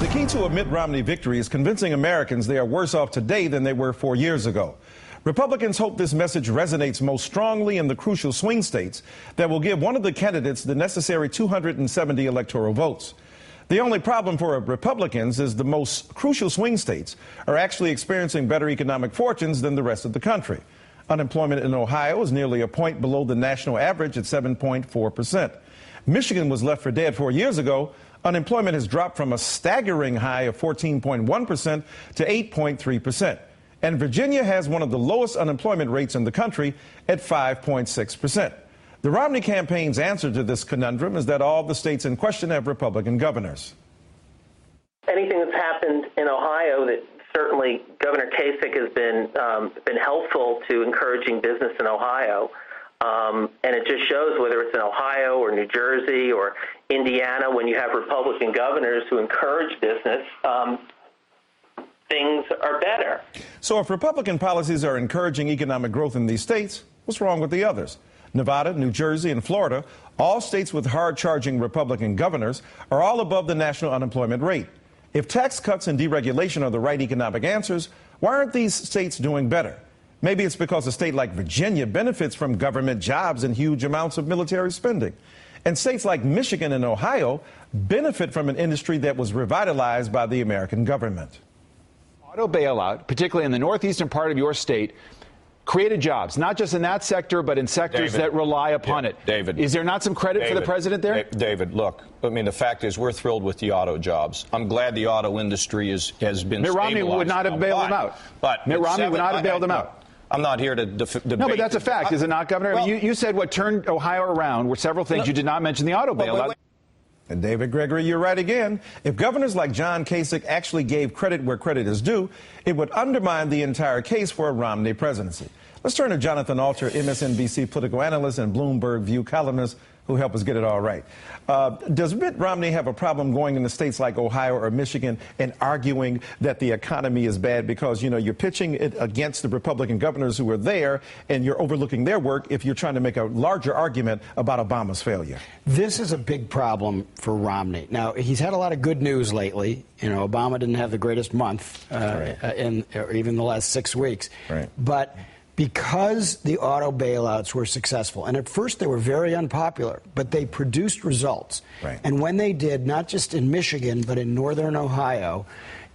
The key to a Mitt Romney victory is convincing Americans they are worse off today than they were 4 years ago. Republicans hope this message resonates most strongly in the crucial swing states that will give one of the candidates the necessary 270 electoral votes. The only problem for Republicans is the most crucial swing states are actually experiencing better economic fortunes than the rest of the country. Unemployment in Ohio is nearly a point below the national average at 7.4%. Michigan was left for dead 4 years ago. Unemployment has dropped from a staggering high of 14.1% to 8.3%. And Virginia has one of the lowest unemployment rates in the country at 5.6%. The Romney campaign's answer to this conundrum is that all the states in question have Republican governors. Anything that's happened in Ohio that certainly Governor Kasich has been helpful to encouraging business in Ohio. And it just shows whether it's in Ohio or New Jersey or Indiana, when you have Republican governors who encourage business, things are better. So if Republican policies are encouraging economic growth in these states, what's wrong with the others? Nevada, New Jersey, and Florida, all states with hard-charging Republican governors, are all above the national unemployment rate. If tax cuts and deregulation are the right economic answers, why aren't these states doing better? Maybe it's because a state like Virginia benefits from government jobs and huge amounts of military spending. And states like Michigan and Ohio benefit from an industry that was revitalized by the American government. Auto bailout, particularly in the northeastern part of your state, created jobs, not just in that sector, but in sectors that rely upon it. David. Is there not some credit for the president there? David, look, I mean, the fact is we're thrilled with the auto jobs. I'm glad the auto industry has been Mitt Romney would not have bailed them out. But Mitt Romney would not have bailed them out. I'm not here to debate. No, but that's a fact, is it not, Governor? Well, I mean, you said what turned Ohio around were several things. You did not mention the auto bailout. And David Gregory, you're right again. If governors like John Kasich actually gave credit where credit is due, it would undermine the entire case for a Romney presidency. Let's turn to Jonathan Alter, MSNBC political analyst and Bloomberg View columnist, who helped us get it all right. Does Mitt Romney have a problem going into states like Ohio or Michigan and arguing that the economy is bad because, you know, you're pitching it against the Republican governors who are there and you're overlooking their work if you're trying to make a larger argument about Obama's failure? This is a big problem for Romney. Now, he's had a lot of good news lately. You know, Obama didn't have the greatest month or even the last 6 weeks. Right. But because the auto bailouts were successful, and at first they were very unpopular, but they produced results. Right. And when they did, not just in Michigan, but in northern Ohio,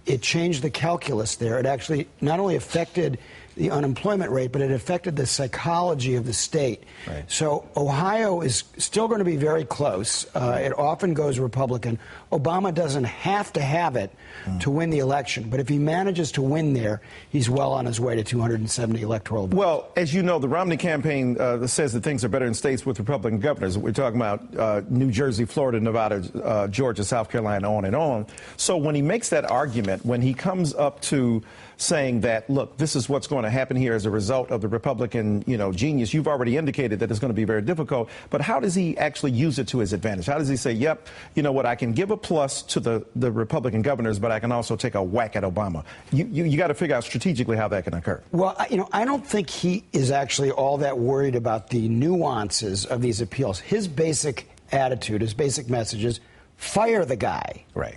it changed the calculus there. It actually not only affected the unemployment rate, but it affected the psychology of the state. Right. So Ohio is still going to be very close. It often goes Republican. Obama doesn't have to have it to win the election, but if he manages to win there, he's well on his way to 270 electoral votes. Well, as you know, the Romney campaign says that things are better in states with Republican governors. We're talking about New Jersey, Florida, Nevada, Georgia, South Carolina, on and on. So when he makes that argument, when he comes up to saying that, look, this is what's going to happen here as a result of the Republican, genius, you've already indicated that it's going to be very difficult. But how does he actually use it to his advantage? How does he say, yep, you know what, I can give a plus to the Republican governors, but I can also take a whack at Obama? You got to figure out strategically how that can occur. Well, I don't think he is actually all that worried about the nuances of these appeals. His basic attitude, his basic message is fire the guy. Right.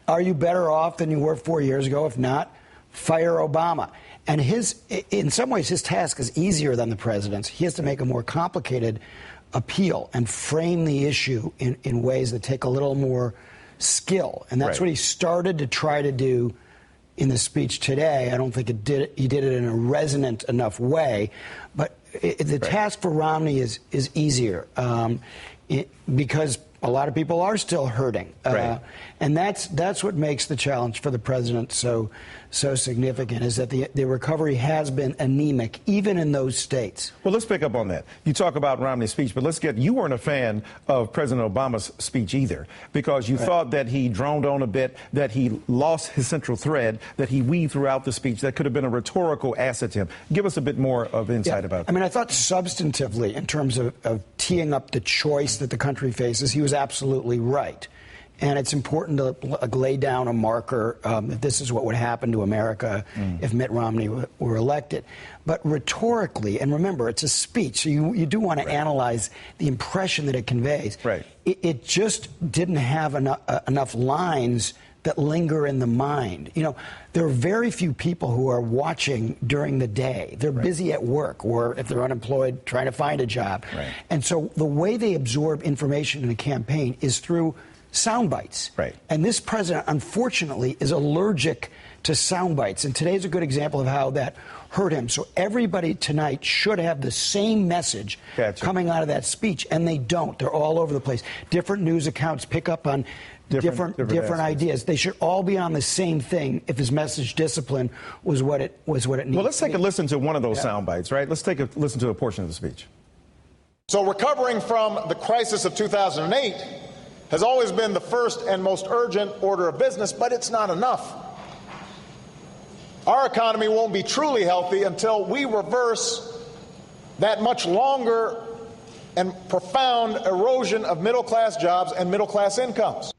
Are you better off than you were 4 years ago? If not, fire Obama. And in some ways, his task is easier than the president's. He has to make a more complicated appeal and frame the issue in ways that take a little more skill. And that's what he started to try to do in the speech today. I don't think he did it in a resonant enough way. But the task for Romney is easier because a lot of people are still hurting. And that's what makes the challenge for the president so significant, is that the recovery has been anemic, even in those states. Well, let's pick up on that. You talk about Romney's speech, but you weren't a fan of President Obama's speech either, because you thought that he droned on a bit, that he lost his central thread, that he weaved throughout the speech that could have been a rhetorical asset to him. Give us a bit more of insight about that. I mean, I thought substantively, in terms of teeing up the choice that the country faces, he was absolutely right. And it's important to lay down a marker that this is what would happen to America if Mitt Romney were elected. But rhetorically, and remember, it's a speech, so you do want to analyze the impression that it conveys. Right. It just didn't have enough lines that linger in the mind. You know, there are very few people who are watching during the day. They're busy at work, or if they're unemployed, trying to find a job. Right. And so the way they absorb information in a campaign is through sound bites. Right. And this president, unfortunately, is allergic to sound bites. And today's a good example of how that hurt him. So everybody tonight should have the same message coming out of that speech, and they don't. They're all over the place. Different news accounts pick up on different ideas. They should all be on the same thing if his message discipline was what it needed. Well, let's take a listen to one of those sound bites, right? Let's take a listen to a portion of the speech. So recovering from the crisis of 2008 has always been the first and most urgent order of business, but it's not enough. Our economy won't be truly healthy until we reverse that much longer and profound erosion of middle-class jobs and middle-class incomes.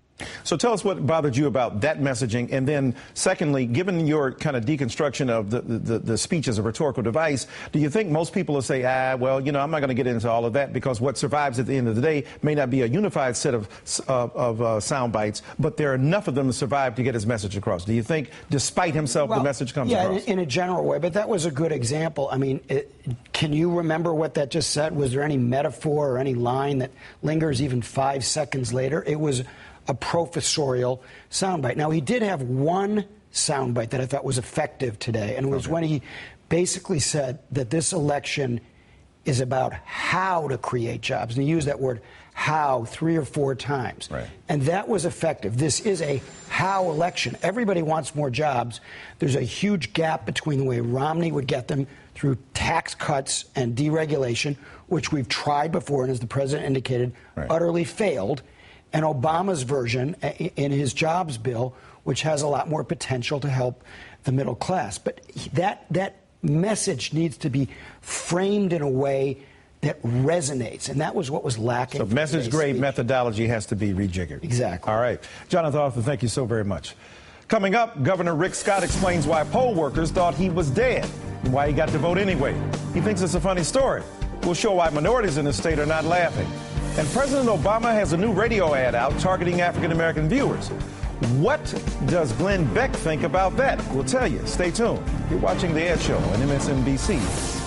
So tell us what bothered you about that messaging. And then, secondly, given your kind of deconstruction of the speech as a rhetorical device, do you think most people will say, well, you know, I'm not going to get into all of that because what survives at the end of the day may not be a unified set of sound bites, but there are enough of them to survive to get his message across? Do you think, despite himself, the message comes across? Yeah, in a general way. But that was a good example. I mean, can you remember what that just said? Was there any metaphor or any line that lingers even 5 seconds later? It was a professorial soundbite. Now, he did have one soundbite that I thought was effective today, and it was when he basically said that this election is about how to create jobs. And he used that word how 3 or 4 times. Right. And that was effective. This is a how election. Everybody wants more jobs. There's a huge gap between the way Romney would get them through tax cuts and deregulation, which we've tried before, and as the president indicated, utterly failed, and Obama's version in his jobs bill, which has a lot more potential to help the middle class. But that message needs to be framed in a way that resonates, and that was what was lacking. So message-grade methodology has to be rejiggered. Exactly. All right. Jonathan Arthur, thank you so very much. Coming up, Governor Rick Scott explains why poll workers thought he was dead and why he got to vote anyway. He thinks it's a funny story. We'll show why minorities in the state are not laughing. And President Obama has a new radio ad out targeting African-American viewers. What does Glenn Beck think about that? We'll tell you. Stay tuned. You're watching The Ed Show on MSNBC.